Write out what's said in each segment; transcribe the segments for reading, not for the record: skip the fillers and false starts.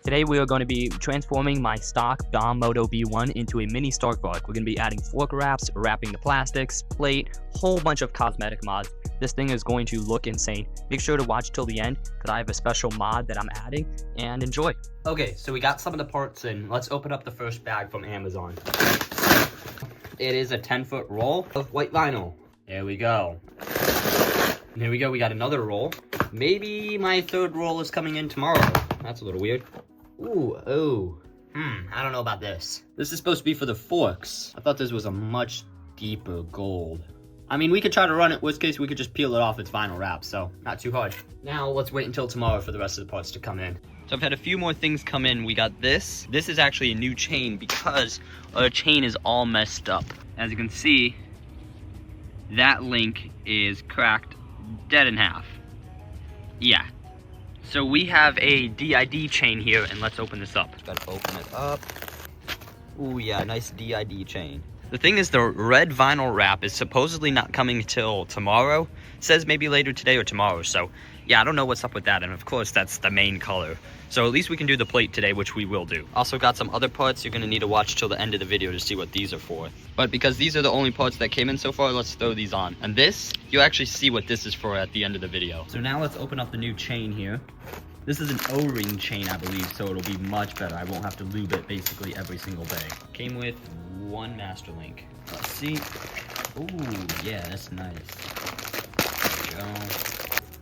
Today we are going to be transforming my stock Moto B1 into a Mini Stark Varg. We're going to be adding fork wraps, wrapping the plastics, plate, whole bunch of cosmetic mods. This thing is going to look insane. Make sure to watch till the end because I have a special mod that I'm adding, and enjoy. Okay, so we got some of the parts in. Let's open up the first bag from Amazon. It is a 10-foot roll of white vinyl. There we go. There we go, we got another roll. Maybe my third roll is coming in tomorrow. That's a little weird. Ooh, I don't know about this. This is supposed to be for the forks. I thought this was a much deeper gold. I mean, we could try to run it. Worst case, we could just peel it off its vinyl wrap, so not too hard. Now, let's wait until tomorrow for the rest of the parts to come in. So I've had a few more things come in. We got this. This is actually a new chain because our chain is all messed up. As you can see, that link is cracked dead in half. Yeah. So we have a DID chain here, and let's open this up. Gotta open it up. Ooh, yeah, nice DID chain. The thing is, the red vinyl wrap is supposedly not coming till tomorrow. It says maybe later today or tomorrow, so yeah, I don't know what's up with that, and of course, that's the main color. So at least we can do the plate today, which we will do. Also got some other parts. You're gonna need to watch till the end of the video to see what these are for. But because these are the only parts that came in so far, let's throw these on. And this, you'll actually see what this is for at the end of the video. So now let's open up the new chain here. This is an O-ring chain, I believe, so it'll be much better. I won't have to lube it basically every single day. Came with one master link. Let's see. Ooh, yeah, that's nice. There we go.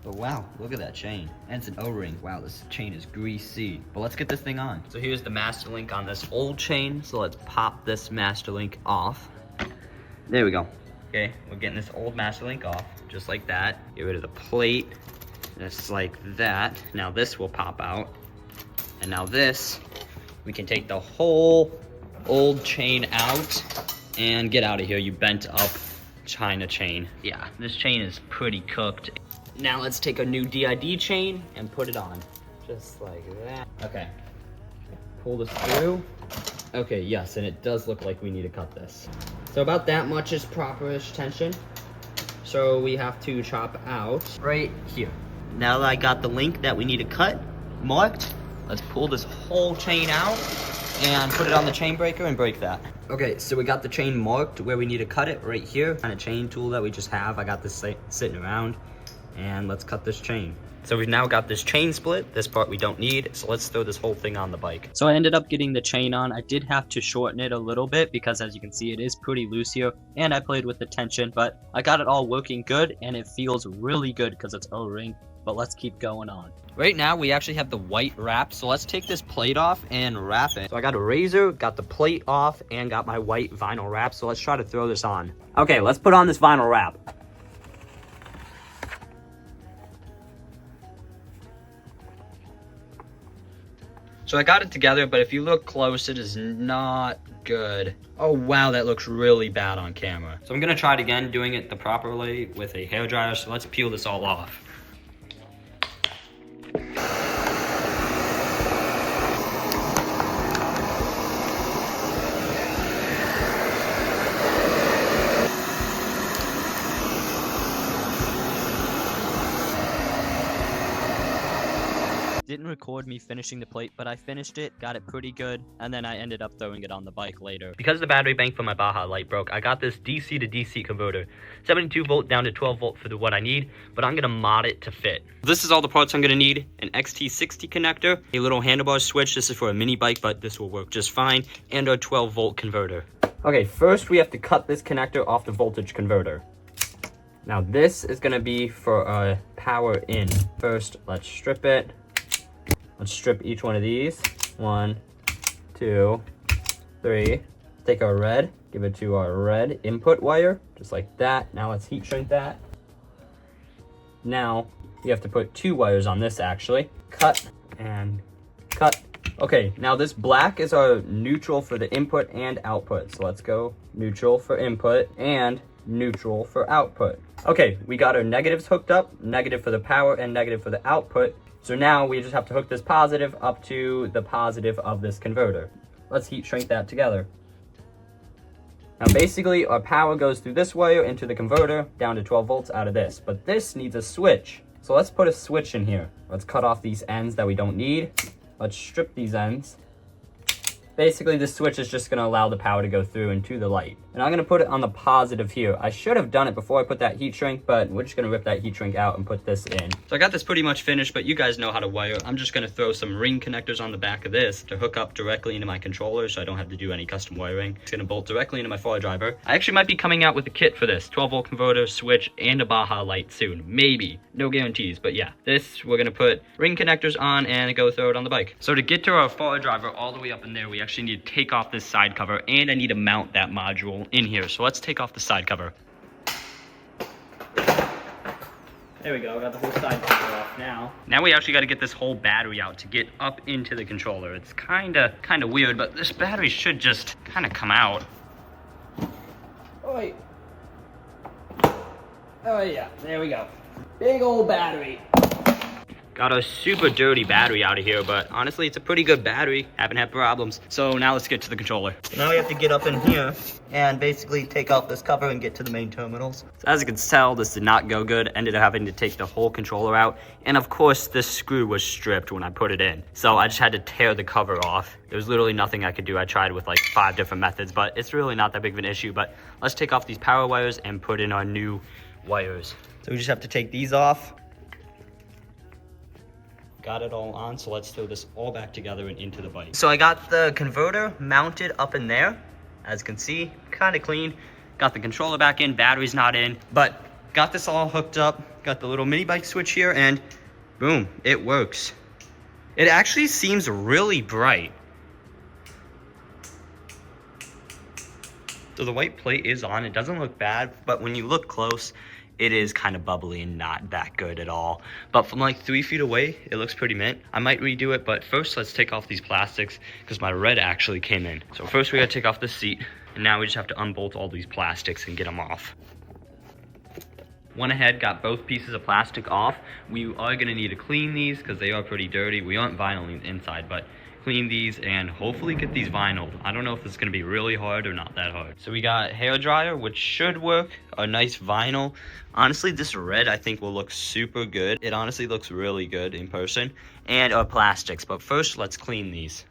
But wow, look at that chain. And it's an O-ring. Wow, this chain is greasy. But let's get this thing on. So here's the master link on this old chain. So let's pop this master link off. There we go. Okay, we're getting this old master link off, just like that. Get rid of the plate, just like that. Now this will pop out. And now this, we can take the whole old chain out and get out of here, you bent up China chain. Yeah, this chain is pretty cooked. Now let's take a new DID chain and put it on. Just like that. Okay. Pull this through. Okay, yes, and it does look like we need to cut this. So about that much is proper-ish tension. So we have to chop out right here. Now that I got the link that we need to cut marked, let's pull this whole chain out and put it on the chain breaker and break that. Okay, so we got the chain marked where we need to cut it right here. Kind of chain tool that we just have. I got this sitting around. And let's cut this chain. So we've now got this chain split. This part we don't need, so let's throw this whole thing on the bike. So I ended up getting the chain on. I did have to shorten it a little bit because as you can see, it is pretty loose here. And I played with the tension, but I got it all working good and it feels really good because it's O-ring. But let's keep going on. Right now, we actually have the white wrap, so let's take this plate off and wrap it. So I got a razor, got the plate off, and got my white vinyl wrap, so let's try to throw this on. Okay, let's put on this vinyl wrap. So I got it together, but if you look close, it is not good. Oh wow, that looks really bad on camera. So I'm gonna try it again, doing it the proper way with a hairdryer, so let's peel this all off. Didn't record me finishing the plate, but I finished it, got it pretty good, and then I ended up throwing it on the bike later. Because the battery bank for my Baja light broke, I got this DC to DC converter. 72 volt down to 12 volt for what I need, but I'm gonna mod it to fit. This is all the parts I'm gonna need. An XT60 connector, a little handlebar switch, this is for a mini bike, but this will work just fine, and our 12 volt converter. Okay, first we have to cut this connector off the voltage converter. Now this is gonna be for power in. First, let's strip it. Let's strip each one of these. 1, 2, 3. Take our red, give it to our red input wire, just like that. Now let's heat shrink that. Now, you have to put 2 wires on this actually. Cut and cut. Okay, now this black is our neutral for the input and output. So let's go neutral for input and neutral for output. Okay, we got our negatives hooked up, negative for the power and negative for the output. So now we just have to hook this positive up to the positive of this converter. Let's heat shrink that together. Now basically our power goes through this wire into the converter down to 12 volts out of this, but this needs a switch. So let's put a switch in here. Let's cut off these ends that we don't need. let's strip these ends. Basically, this switch is just going to allow the power to go through into the light. And I'm going to put it on the positive here. I should have done it before I put that heat shrink, but we're just going to rip that heat shrink out and put this in. So I got this pretty much finished, but you guys know how to wire. I'm just going to throw some ring connectors on the back of this to hook up directly into my controller so I don't have to do any custom wiring. It's going to bolt directly into my Varg driver. I actually might be coming out with a kit for this. 12-volt converter, switch, and a Baja light soon. Maybe. No guarantees, but yeah. This, we're going to put ring connectors on and go throw it on the bike. So to get to our Varg driver all the way up in there, we actually need to take off this side cover, and I need to mount that module in here. So let's take off the side cover. There we go, I got the whole side cover off now. Now we actually got to get this whole battery out to get up into the controller. It's kind of weird, but this battery should just kind of come out. Oh yeah, there we go. Big old battery. Got a super dirty battery out of here, but honestly, it's a pretty good battery. Haven't had problems. So now let's get to the controller. Now we have to get up in here and basically take off this cover and get to the main terminals. So as you can tell, this did not go good. Ended up having to take the whole controller out. And of course, this screw was stripped when I put it in. So I just had to tear the cover off. There was literally nothing I could do. I tried with like 5 different methods, but it's really not that big of an issue. But let's take off these power wires and put in our new wires. So we just have to take these off. Got it all on, so let's throw this all back together and into the bike. So I got the converter mounted up in there. As you can see, kind of clean. Got the controller back in, battery's not in, but got this all hooked up. Got the little mini bike switch here, and boom, it works. It actually seems really bright. So the white plate is on. It doesn't look bad, but when you look close, it is kind of bubbly and not that good at all. But from like 3 feet away, it looks pretty mint. I might redo it, but first let's take off these plastics because my red actually came in. So first we gotta take off the seat, and now we just have to unbolt all these plastics and get them off. Went ahead, got both pieces of plastic off. We are gonna need to clean these because they are pretty dirty. We aren't vinyling the inside, but clean these and hopefully get these vinyled. I don't know if it's gonna be really hard or not that hard. So we got hair dryer, which should work, a nice vinyl. Honestly, this red I think will look super good. It honestly looks really good in person. And our plastics, but first let's clean these.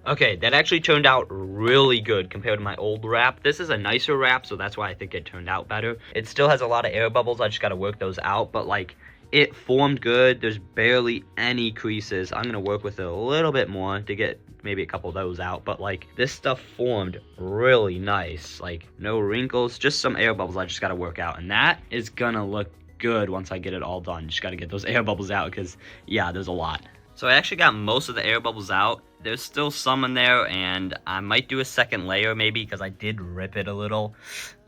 Okay, that actually turned out really good compared to my old wrap. This is a nicer wrap, so that's why I think it turned out better. It still has a lot of air bubbles. I just got to work those out, but like it formed good. There's barely any creases. I'm going to work with it a little bit more to get maybe a couple of those out, but like this stuff formed really nice. Like no wrinkles, just some air bubbles I just got to work out, and that is going to look good once I get it all done. Just got to get those air bubbles out because yeah, there's a lot. So I actually got most of the air bubbles out. There's still some in there, and I might do a second layer maybe because I did rip it a little.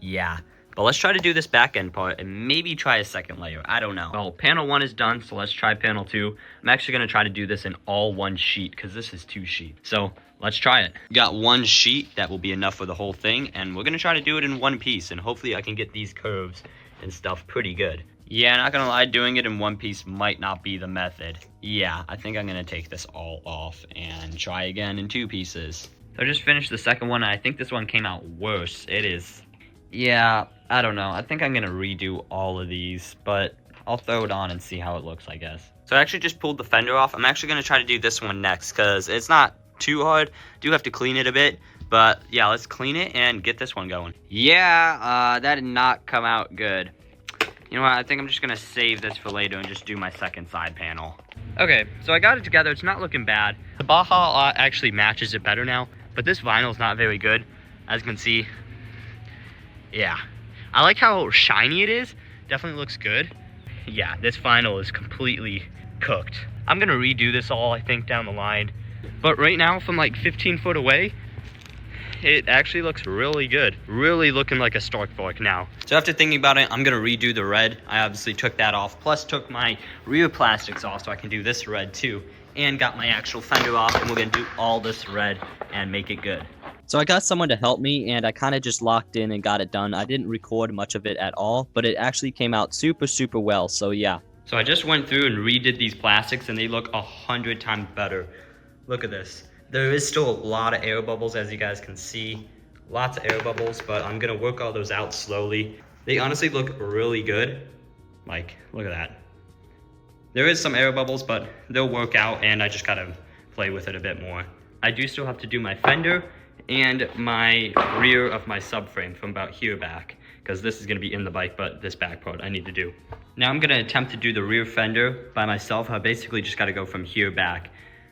Yeah, but let's try to do this back end part and maybe try a second layer. I don't know. Well, panel 1 is done, so let's try panel 2. I'm actually going to try to do this in all one sheet because this is 2 sheets. So let's try it. Got 1 sheet that will be enough for the whole thing, and we're going to try to do it in 1 piece, and hopefully I can get these curves and stuff pretty good. Yeah, not gonna lie, doing it in 1 piece might not be the method. Yeah, I think I'm gonna take this all off and try again in 2 pieces. So I just finished the second one, and I think this one came out worse. It is, yeah, I don't know. I think I'm gonna redo all of these, but I'll throw it on and see how it looks, I guess. So I actually just pulled the fender off. I'm actually gonna try to do this one next, because it's not too hard. Do have to clean it a bit, but yeah, let's clean it and get this one going. Yeah, that did not come out good. You know what, I think I'm just gonna save this for later and just do my second side panel. Okay, so I got it together. It's not looking bad. The Baja actually matches it better now, but this vinyl is not very good. As you can see, yeah. I like how shiny it is. Definitely looks good. Yeah, this vinyl is completely cooked. I'm gonna redo this all, I think, down the line. But right now, from like 15 foot away, it actually looks really good. Really looking like a Stark Varg now. So after thinking about it, I'm gonna redo the red. I obviously took that off, plus took my rear plastics off so I can do this red too, and got my actual fender off, and we're gonna do all this red and make it good. So I got someone to help me, and I kind of just locked in and got it done. I didn't record much of it at all, but it actually came out super well, so yeah. So I just went through and redid these plastics, and they look 100 times better. Look at this. There is still a lot of air bubbles, as you guys can see. Lots of air bubbles, but I'm gonna work all those out slowly. They honestly look really good. Like, look at that. There is some air bubbles, but they'll work out, and I just gotta play with it a bit more. I do still have to do my fender and my rear of my subframe from about here back, because this is gonna be in the bike, but this back part I need to do. Now I'm gonna attempt to do the rear fender by myself. I basically just gotta go from here back.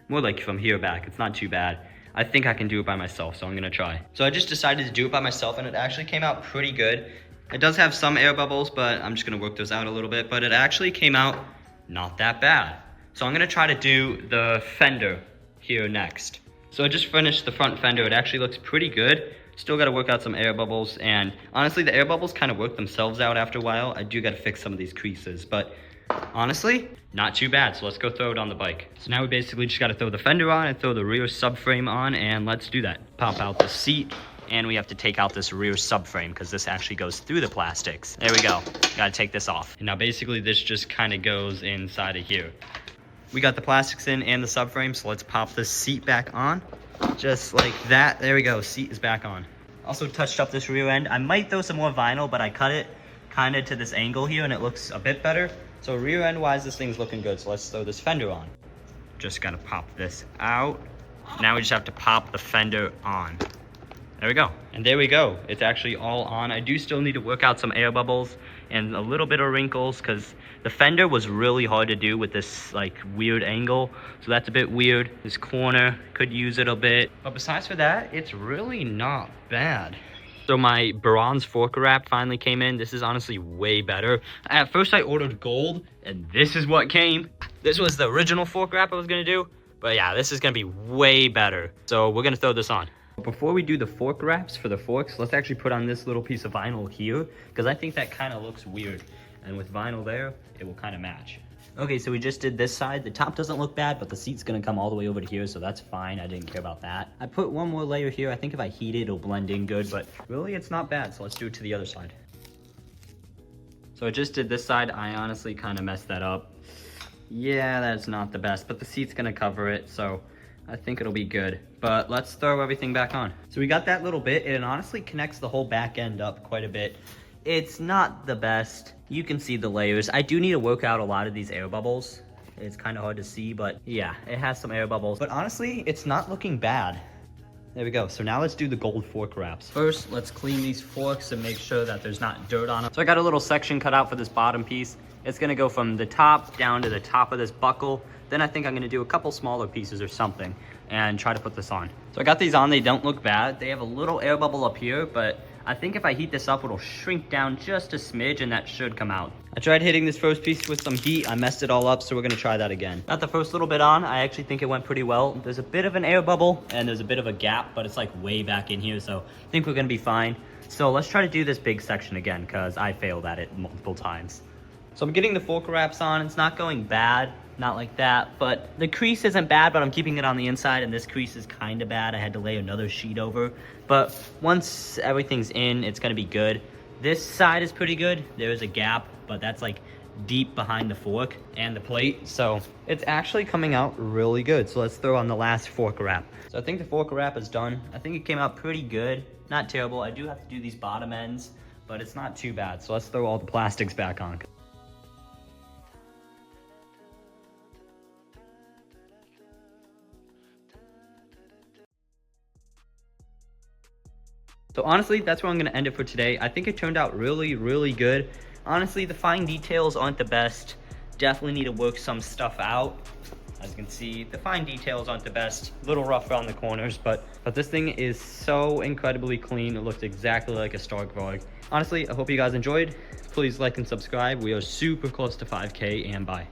More like from here back, it's not too bad. I think I can do it by myself, so I'm gonna try. So I just decided to do it by myself, and it actually came out pretty good. It does have some air bubbles, but I'm just gonna work those out a little bit, but it actually came out not that bad. So I'm gonna try to do the fender here next. So I just finished the front fender. It actually looks pretty good. Still gotta work out some air bubbles, and honestly, the air bubbles kind of work themselves out after a while. I do gotta fix some of these creases, but honestly, not too bad. So let's go throw it on the bike. So now we basically just gotta throw the fender on and throw the rear subframe on, and let's do that. Pop out the seat, and we have to take out this rear subframe because this actually goes through the plastics. There we go. Gotta take this off. And now basically this just kind of goes inside of here. We got the plastics in and the subframe, so let's pop this seat back on. Just like that. There we go. Seat is back on. Also touched up this rear end. I might throw some more vinyl, but I cut it kind of to this angle here and it looks a bit better. So rear end wise, this thing's looking good. So let's throw this fender on. Just gotta pop this out. Now we just have to pop the fender on. There we go. And there we go. It's actually all on. I do still need to work out some air bubbles and a little bit of wrinkles because the fender was really hard to do with this like weird angle. So that's a bit weird. This corner could use it a bit. But besides for that, it's really not bad. So my bronze fork wrap finally came in. This is honestly way better. At first I ordered gold and this is what came. This was the original fork wrap I was gonna do. But yeah, this is gonna be way better. So we're gonna throw this on. Before we do the fork wraps for the forks, let's actually put on this little piece of vinyl here because I think that kind of looks weird. And with vinyl there, it will kind of match. Okay, so we just did this side. The top doesn't look bad, but the seat's gonna come all the way over to here, so that's fine. I didn't care about that. I put one more layer here. I think if I heat it, it'll blend in good, but really it's not bad. So let's do it to the other side. So I just did this side. I honestly kind of messed that up. Yeah, that's not the best, but the seat's gonna cover it, so I think it'll be good. But let's throw everything back on. So we got that little bit, and it honestly connects the whole back end up quite a bit. It's not the best. You can see the layers. I do need to work out a lot of these air bubbles. It's kind of hard to see, but yeah, it has some air bubbles. But honestly, it's not looking bad. There we go. So now let's do the gold fork wraps. First, let's clean these forks and make sure that there's not dirt on them. So I got a little section cut out for this bottom piece. It's gonna go from the top down to the top of this buckle. Then I think I'm gonna do a couple smaller pieces or something and try to put this on. So I got these on, they don't look bad. They have a little air bubble up here, but I think if I heat this up, it'll shrink down just a smidge and that should come out. I tried hitting this first piece with some heat. I messed it all up, so we're gonna try that again. Got the first little bit on. I actually think it went pretty well. There's a bit of an air bubble and there's a bit of a gap, but it's like way back in here, so I think we're gonna be fine. So let's try to do this big section again because I failed at it multiple times. So I'm getting the fork wraps on. It's not going bad, not like that, but the crease isn't bad, but I'm keeping it on the inside, and this crease is kind of bad. I had to lay another sheet over, but once everything's in, it's gonna be good. This side is pretty good. There is a gap, but that's like deep behind the fork and the plate, so it's actually coming out really good. So let's throw on the last fork wrap. So I think the fork wrap is done. I think it came out pretty good, not terrible. I do have to do these bottom ends, but it's not too bad. So let's throw all the plastics back on. So honestly, that's where I'm gonna end it for today. I think it turned out really, really good. Honestly, the fine details aren't the best. Definitely need to work some stuff out. As you can see, the fine details aren't the best. A little rough around the corners, but this thing is so incredibly clean. It looks exactly like a Stark Varg. Honestly, I hope you guys enjoyed. Please like and subscribe. We are super close to 5K, and bye.